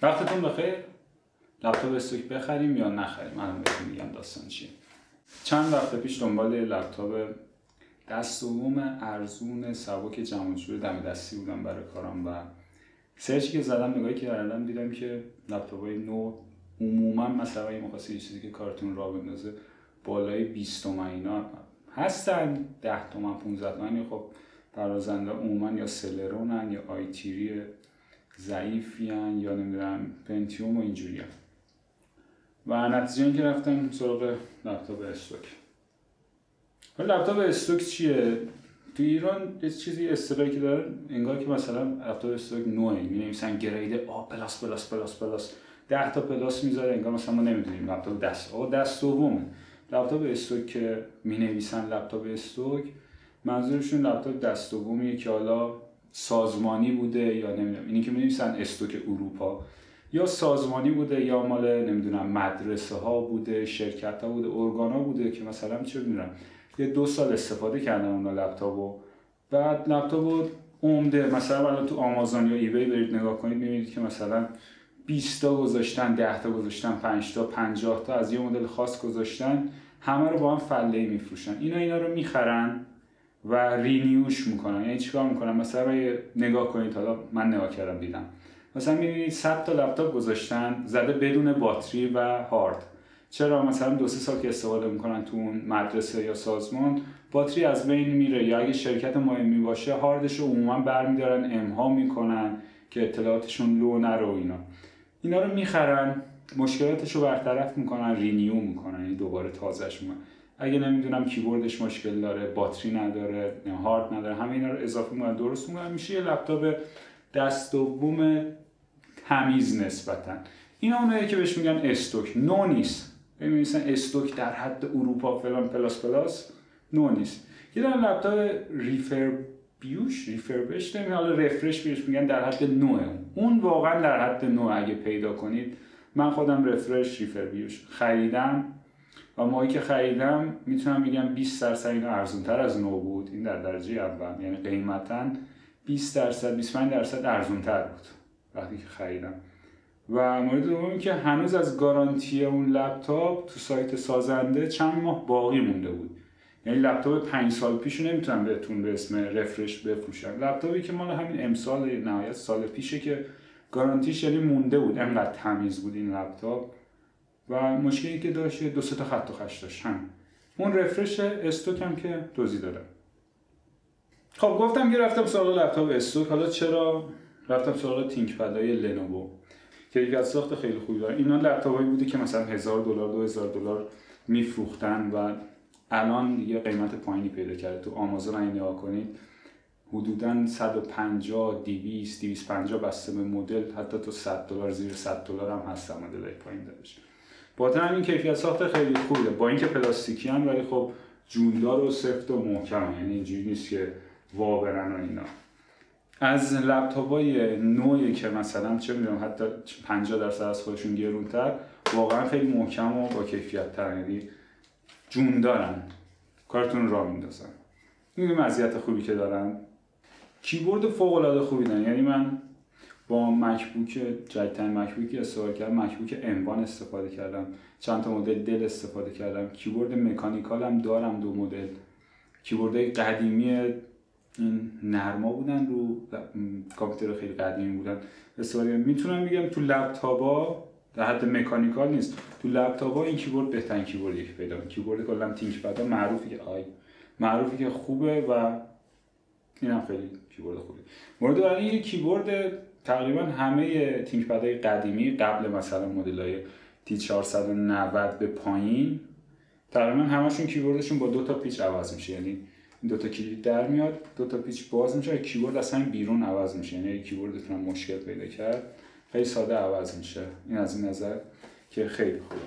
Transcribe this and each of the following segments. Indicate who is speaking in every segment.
Speaker 1: وقتتون بخیر. لپتاپ استوک بخریم یا نخریم؟ الان بهتون میگم داستان چیه. چند وقت پیش دنبال لپتاپ دست دوم ارزون سبک جمع جور دم دستی بودم برای کارم و سرچی که زدم نگاهی که کردم دیدم که لپتاپ‌های نو عموما مثلا اگه می‌خواستی یه چیزی که کارتون راه بندازه بالای 20 تومن اینا هستن، 10 تومن 15 تومن. خب پردازنده عموما یا سلرونن یا آیتیری ضعیفیان یا نمیدونم پنتیوم و اینجوریه و نتیجه این که رفتم سراغ لپتاپ استوک. لپتاپ استوک چیه؟ تو ایران یه چیزی اصطلاحی که داره انگار که مثلا لپتاپ استوک نوعی می‌نویسن گرید آ پلاس پلاس پلاس پلاس 10 تا پلاس میذاره، انگار مثلا ما نمیدونیم لپتاپ دست دومه. لپتاپ استوک که می‌نویسن لپتاپ استوک منظورشون لپتاپ دست دومیه که حالا سازمانی بوده یا نمیدونم، اینی که می‌نویسن استوک اروپا یا سازمانی بوده یا مال نمیدونم مدرسه ها بوده، شرکت ها بوده، ارگان ها بوده که مثلا چه می‌دونم یه 2 سال استفاده کردن اون لپتاپو. بعد لپتاپو عمده مثلا الان تو آمازون یا ایبی برید نگاه کنید می‌بینید که مثلا 20 تا گذاشتن، 10 تا گذاشتن، 5 تا 50 تا از یه مدل خاص گذاشتن، همه رو با هم فله‌ای می‌فروشن. اینا رو می‌خرن و رینیوش میکنن. یعنی چیکار میکنن؟ مثلا نگاه کنید، حالا من نگاه کردم دیدم مثلا میبینید 100 تا لپتاپ گذاشتن زده بدون باتری و هارد. چرا؟ مثلا 2-3 سال که استفاده میکنن تو اون مدرسه یا سازمان باتری از بین میره، یا اگه شرکت مهمی باشه هاردش رو عموما برمیدارن امها میکنن که اطلاعاتشون لو نره و اینا رو میخرن، مشکلاتش رو برطرف میکنن، رینیو میکنن، یعنی دوباره تازهش میکنن. اگه نمیدونم کیبوردش مشکل داره، باتری نداره، هارد نداره، همه اینا رو اضافه میکنن درست میکنن، میشه یه لپتاپ دست دوم تمیز نسبتا. اینا اونایی که بهش میگن استوک، نو نیست. ببینید مثلا استوک در حد اروپا فلان پلاس پلاس نو نیست. یه دونه لپتاپ ریفربش نمیدونم، حالا رفرش بهش میگن، در حد نوه. اون واقعا در حد نوه اگه پیدا کنید. من خودم ریفربیوش خریدم و موقعی که خریدم میتونم بگم 20% اینو ارزونتر از نو بود. این در درجه اول، یعنی قیمتاً 20% 25% ارزونتر بود وقتی که خریدم. و مورد دومی که هنوز از گارانتی اون لپتاپ تو سایت سازنده چند ماه باقی مونده بود. یعنی لپتاپ 5 سال پیشو نمیتونم بهتون به اسم رفرش بفروشم. لپتاپی که مال همین امسال نهایت سال پیشه که گارانتیش یعنی مونده بود، انقدر تمیز بود این لپتاپ. و مشکلی که داشت 2-3 تا خط و خش داشت. اون رفرش استوک هم که توضیح دادم. خب گفتم که رفتم سراغ لپتاپ استوک. حالا چرا رفتم سراغ تینک پدای لنوو که یک از ساخت خیلی خوبی داره. اینا لپتاپایی بوده که مثلا $1000 $2000 میفروختن و الان دیگه قیمت پایینی پیدا کرده. تو آمازون اگه نگاه کنید حدوداً 150 200 250 بسته به مدل، حتی تو $100 زیر $100 هم هست مدلای پایین دارش. با همین کیفیت ساخت خیلی خوبه، با اینکه پلاستیکی ان ولی خب جوندار و سفت و محکم، یعنی اینجوری نیست که وا برن و اینا. از لپتاپ‌های نوعی که مثلا چه می‌دونم حتی 50% از خودشون گرونتر، واقعا خیلی محکم و با کیفیت تر، یعنی جوندارن، کارتون راه میندازن. این مزیت خوبی که دارن. کیبورد فوق‌العاده خوبی دارن. یعنی من با مکبوک جدیدترین مکبوکی استفاده کردم، مکبوک M1 استفاده کردم، چند تا مدل دل استفاده کردم. کیبورد مکانیکال هم دارم، 2 مدل. کیبوردهای قدیمی این نرما بودن، رو کامپیوتر خیلی قدیمی بودن استفاده کردم. میتونم بگم تو لپتاپا در حد مکانیکال نیست، تو لپتاپا این کیبورد بهترین کیبوردیه که پیدا می‌کنم. کیبورد کلا تینک پد معروفی که خوبه و اینم خیلی کیبورد خوبه. مورد بعدی این کیبورد تقریبا همه تینک پدهای قدیمی قبل مثلا مدل‌های T490 به پایین تقریبا همشون کیبوردشون با 2 تا پیچ عوض میشه. یعنی این 2 تا کلید در میاد، 2 تا پیچ باز میشه، کیبورد اصلا بیرون عوض میشه. یعنی کیبوردتون هم مشکل پیدا کرد خیلی ساده عوض میشه. این از این نظر که خیلی خوبه.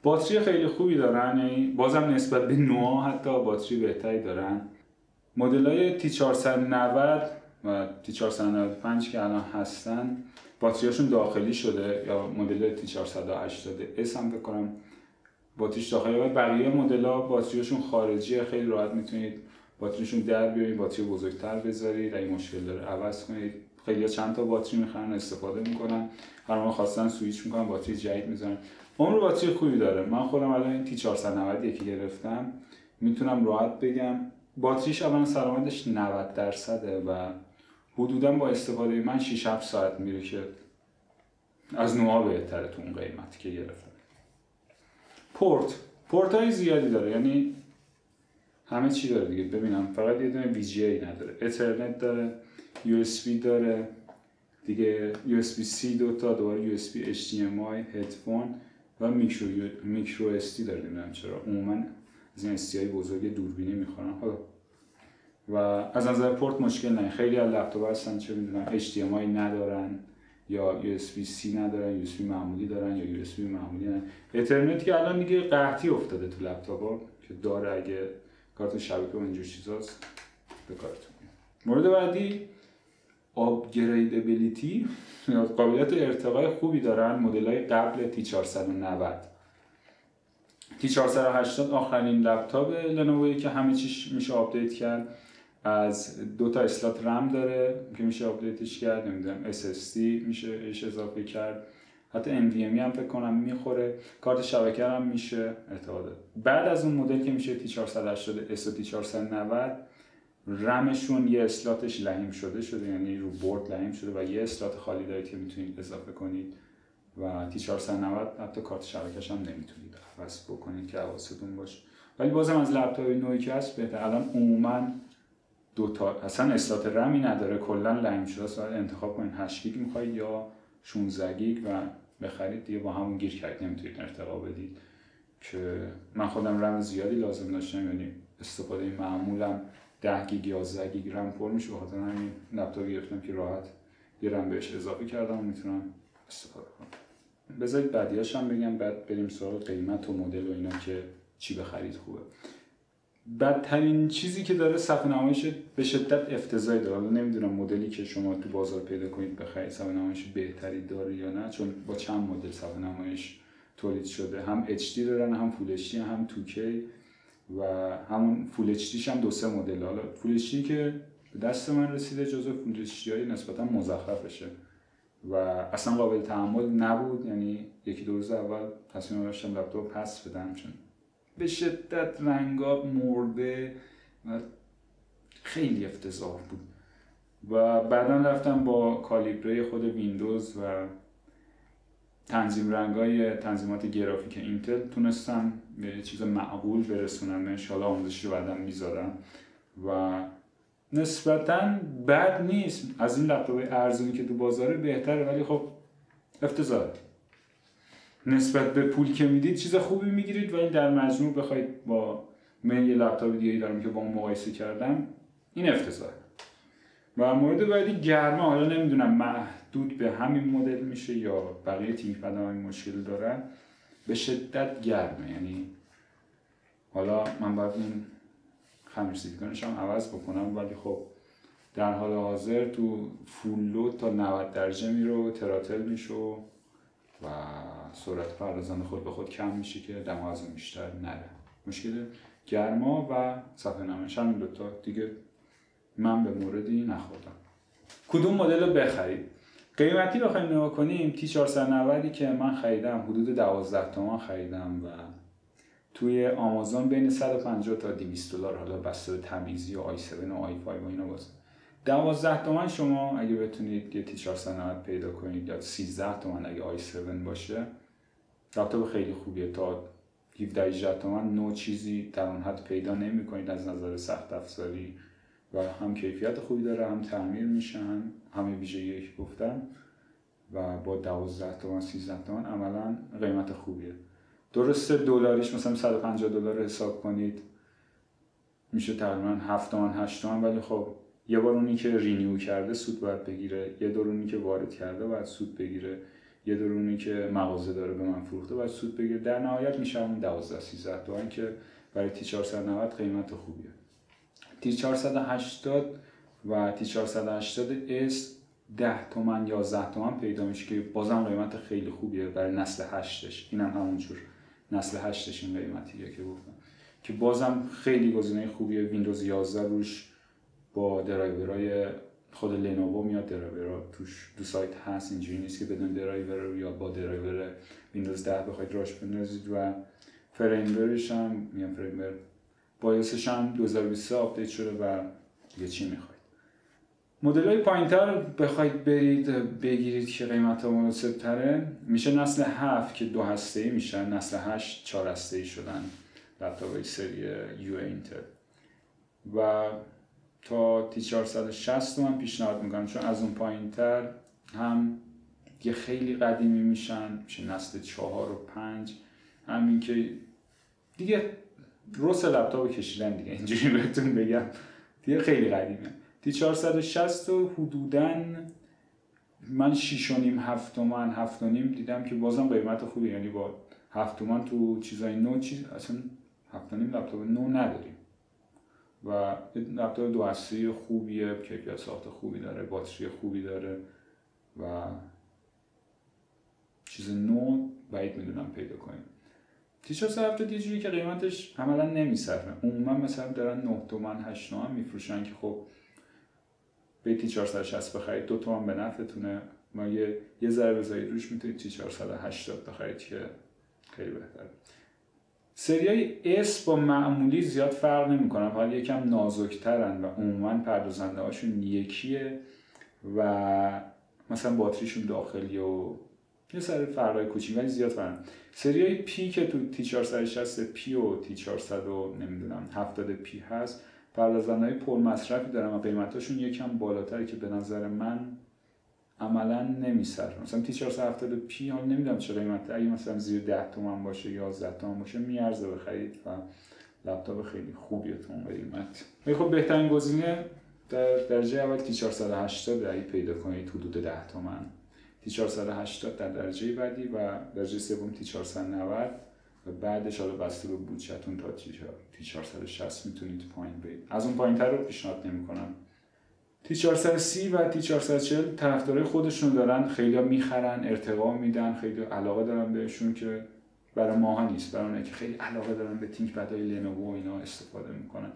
Speaker 1: باتری خیلی خوبی دارن، یعنی بازم نسبت به نوع حتی باتری بهتری دارن. مدل‌های T490 و T495 که الان هستن باتریاشون داخلی شده، یا مدل T480S هم بکنم باتریش داخلی، و بقیه مدل‌ها باتریاشون خارجیه. خیلی راحت میتونید باتریشون در بیارید، باتری بزرگتر بذارید، اگه مشکل داره عوض کنید، خیلی چند تا باتری میخرن استفاده میکنن، هر موقع خواستن سوئیچ میکنن باتری جدید میذارن. عمر باتری خوبی داره. من خودم الان این تی 490 که گرفتم میتونم راحت بگم باتریش اولا سلامتش 90% و حدودا با استفاده من 6-7 ساعت میره که از نوعا بهتره تو اون قیمتی که گرفتم. پورت های زیادی داره، یعنی همه چی داره دیگه. ببینم فقط یه دونه VGA نداره، اترنت داره، USB داره دیگه، USB-C دوتا، دوباره USB HDMI، هدفون و میکرو SD داره. نمیدونم چرا عموما از این SDI بزرگ دوربینی میخورن. حالا و از نظر پورت مشکل نه. خیلی از لپتاپ هستن چه میدونم HDMI ندارن یا USB-C ندارن، USB معمولی دارن یا USB معمولی ندارن. اترنت که الان دیگه قحطی افتاده تو لپتاپ‌ها که داره، اگه کارت شبکه و اینجور چیزاست به کارتون میاد. مورد بعدی آپگریدبیلیتی، قابلیت ارتقای خوبی دارن مدل‌های قبل تی 490. تی 480 آخرین لپتاپ لنووی که همه چیش میشه آپدیت کرد. از 2 تا اسلات رم داره که میشه آپدیتش کرد، نمیدونم SSD میشه اش اضافه کرد، حتی NVMe هم فکر کنم میخوره، کارت شبکه هم میشه ارتقا. بعد از اون مدل که میشه تی 480 S و تی 490 رمشون یه اسلاتش لحیم شده، یعنی رو بورد لحیم شده و یه اسلات خالی دارید که میتونید اضافه کنید و تی 490 حتی کارت شبکه‌اش هم نمیتونید عوض بکنید که حواستون باشه. ولی بازم از لپتاپ نوعی که هست بهتر. الان عموما 2 تا اصلا اسلات رمی نداره، کلا لحیم شده است. انتخاب کنید 8 گیگ میخواید یا 16 گیگ و بخرید دیگه. با همون گیر کرد نمیتونید ارتقا بدید که من خودم رم زیادی لازم داشتم، یعنی استفاده معمولم 10 گیگ 11 گیگ رم پر میشه. بخاطر همین لپتاپ گرفتم که راحت یه رم بهش اضافه کردم و میتونم استفاده کنم. بذارید بعدیاش هم بگم، بعد بریم سراغ قیمت و مدل و اینا که چی بخرید خوبه. بدترین چیزی که داره صفحه نمایش به شدت افتضاحی داره. نمیدونم مدلی که شما تو بازار پیدا کنید بخرید صفحه نمایش بهتری داره یا نه، چون با چند مدل صفحه نمایش تولید شده، هم HD دارن، هم فول HD، هم 2K و همون فول HD هم 2-3 مدل. حالا فول HD که به دست من رسیده جزو فول HD های نسبتا مزخرفشه و اصلا قابل تحمل نبود. یعنی 1-2 روز اول تصمیم داشتم لپتاپ پس بدم چون به شدت رنگا مرده و خیلی افتضاح بود. و بعدا رفتم با کالیبره خود ویندوز و تنظیم رنگای تنظیمات گرافیک اینتل تونستم به چیز معقول برسونم. ان شاءالله آموزشی بعداً میذارم و نسبتاً بد نیست. از این لپتاپ ارزونی که تو بازاره بهتره، ولی خب افتضاحه. نسبت به پول که میدید چیز خوبی میگیرید ولی در مجموع بخواید با من یه لپتاپ دیگه دارم که با اون مقایسه کردم این افتضاحه. و مورد بعدی گرما. حالا نمیدونم محدود به همین مدل میشه یا بقیه تیم‌پد هم این مشکل دارن، به شدت گرمه. یعنی حالا من باید این خمیر سیلیکونش هم عوض بکنم، ولی خب در حال حاضر تو فول لود تا 90 درجه میره، تراتل میشه و سرعت پردازنده خود به خود کم میشه که دم از اون بیشتر نره. مشکل گرما و صفحه نمایش، همین دوتا دیگه من به موردی نخوردم. کدوم مدل رو بخرید؟ قیمتی بخوایم نگاه کنیم، تی 490 که من خریدم حدود 12 تومان خریدم و توی آمازون بین 150 تا 200 دلار، حالا بسته به تمیزی و i7 و i5 و اینا باشه. 12 تومن شما اگه بتونید یه تی 490 پیدا کنید یا 13 تومن اگه i7 باشه، لپتاپ خیلی خوبیه. تا 17-18 تومن نوع چیزی در اون حد پیدا نمی‌کنید از نظر سخت افزاری و هم کیفیت خوبی داره، هم تعمیر میشه، هم همه ویژگی‌ای که گفتم و با 12 تومن 13 تومن عملاً قیمت خوبیه. درسته دلاریش مثلا 150 دلار حساب کنید میشه تقریبا 7 تومن 8 تومن، ولی خب یه بار اونی که رینیو کرده سود باید بگیره، یه دور اونی که وارد کرده باید سود بگیره، یه دور اونی که مغازه داره به من فروخته باید سود بگیره. در نهایت میشه همون 12-13 تومن که برای تی 490 قیمت خوبیه. تی 480 و تی 480 اس 10 تومن 11 تومن پیدا میشه که بازم قیمت خیلی خوبیه برای نسل 8ش. اینم همونجور نسل 8ش این قیمتیه که گفتم که بازم خیلی گزینه خوبیه. ویندوز 11 روش با درایورهای خود لنوو میاد درایور توش دو سایت هست، اینجوری نیست که بدون درایور یا با درایور ویندوز 10 بخواید راش بندازید. و فریمورش هم میگم فریمور بایوسش هم 2023 آپدیت شده و دیگه چی میخواید. مدل‌های پایین‌تر بخواید برید بگیرید که قیمت‌ها مناسب‌تره، میشه نسل 7 که 2 هسته‌ای میشن، نسل 8 4 هسته‌ای شدن لپتاپ‌های سری یو اینتل. و تا T460 رو من پیشنهاد میکنم، چون از اون پایین‌تر هم یه خیلی قدیمی میشن، میشه نسل 4 و 5، همین که دیگه روس لپتاپ کشیدن دیگه، اینجوری بهتون بگم دیگه خیلی قدیمه. T460 رو حدوداً من 6.5 7 تومن 7.5 دیدم که بازم قیمت خوبی، یعنی با 7 تومن تو چیزای نو اصلا 7.5 لپتاپ نو نداریم. و لپتاپ 2 هسته‌ای خوبیه، کیفیت ساخت خوبی داره، باتری خوبی داره و چیز نو بعید میدونم پیدا کنیم. T470 یه جوری که قیمتش عملا نمیصرفه، عموما مثلا دارن 9 تومن 8 تومن میفروشن که خب به T460 بخرید 2 تومن به نفعتونه، ما یه ذره بذارید روش میتونید T480 بخرید که خیلی بهتره. سریای S با معمولی زیاد فرق نمیکنن، حالا یکم نازکترن و عموما پردازنده هاشون یکیه و مثلا باتریشون داخلی و یه سری فرقای کوچیک ولی زیاد فرق. سریای P که تو T460 P و T400 نمیدونم 70 P هست، پردازنده‌های پرمصرفی دارن و قیمتاشون یکم بالاتره که به نظر من عملا نمیصرفه. مثلا T470 P حالا نمیدونم چه قیمته، اگه مثلا زیر 10 تومن باشه 11 تومن باشه میارزه بخرید و لپتاپ خیلی خوبیه تو اون قیمت. ولی خب بهترین گزینه در درجه اول T480 اگه پیدا کنید حدود 10 تومن، T480 در درجه بعدی و درجه سوم T490 و بعدش حالا بسته به بودجه‌تون تا T460 میتونید پایین برید. از اون پایین‌تر رو پیشنهاد نمی‌کنم. T430 و T440 طرفدارای خودشون دارن، خیلی‌ها میخرن، ارتقا میدن، خیلی علاقه دارن بهشون که برای ماها نیست، برای اونایی که خیلی علاقه دارن به تینکپدهای لنوو و اینا استفاده میکنن.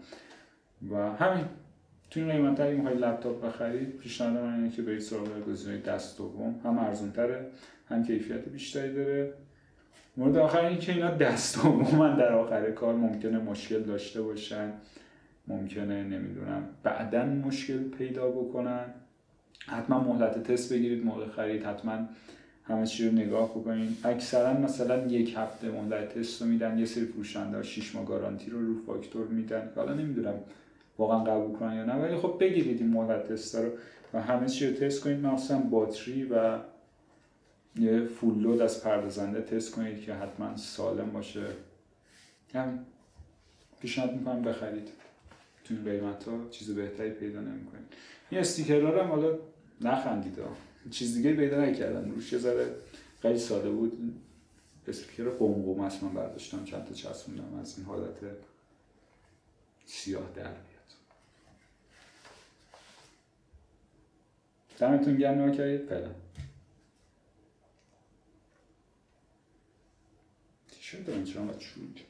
Speaker 1: و همین تو این قیمت اگه میخواید لپتاپ بخرید پیشنهاد من اینه که برید سراغ گزینه دست دوم، هم ارزان‌تره هم کیفیت بیشتری داره. مورد آخر این که اینا دست دومن، در آخر کار ممکنه مشکل داشته باشن، ممکنه نمیدونم بعداً مشکل پیدا بکنن. حتما مهلت تست بگیرید موقع خرید، حتما همه چی رو نگاه بکنید. اکثرا مثلا 1 هفته مهلت تست رو میدن، یه سری فروشنده 6 ماه گارانتی رو فاکتور میدن، حالا نمیدونم واقعا قبول کنن یا نه، ولی خب بگیرید این مهلت تست رو و همه چی رو تست کنید، مثلا باتری و یه فول لود از پردازنده تست کنید که حتما سالم باشه. همین پیشنهاد میکنم بخرید، تو این قیمت ها چیز بهتری پیدا نمیکنید. این استیکرها رو هم حالا نخندید ها، چیز دیگه پیدا نکردم روش، یه ذره خیلی ساده بود. استیکر قمقم است من برداشتم چند تا چسبوندم از این حالت سیاه در بیاد. دمتون گرم نگاه کردید. فعلا تیشرت من چرا چود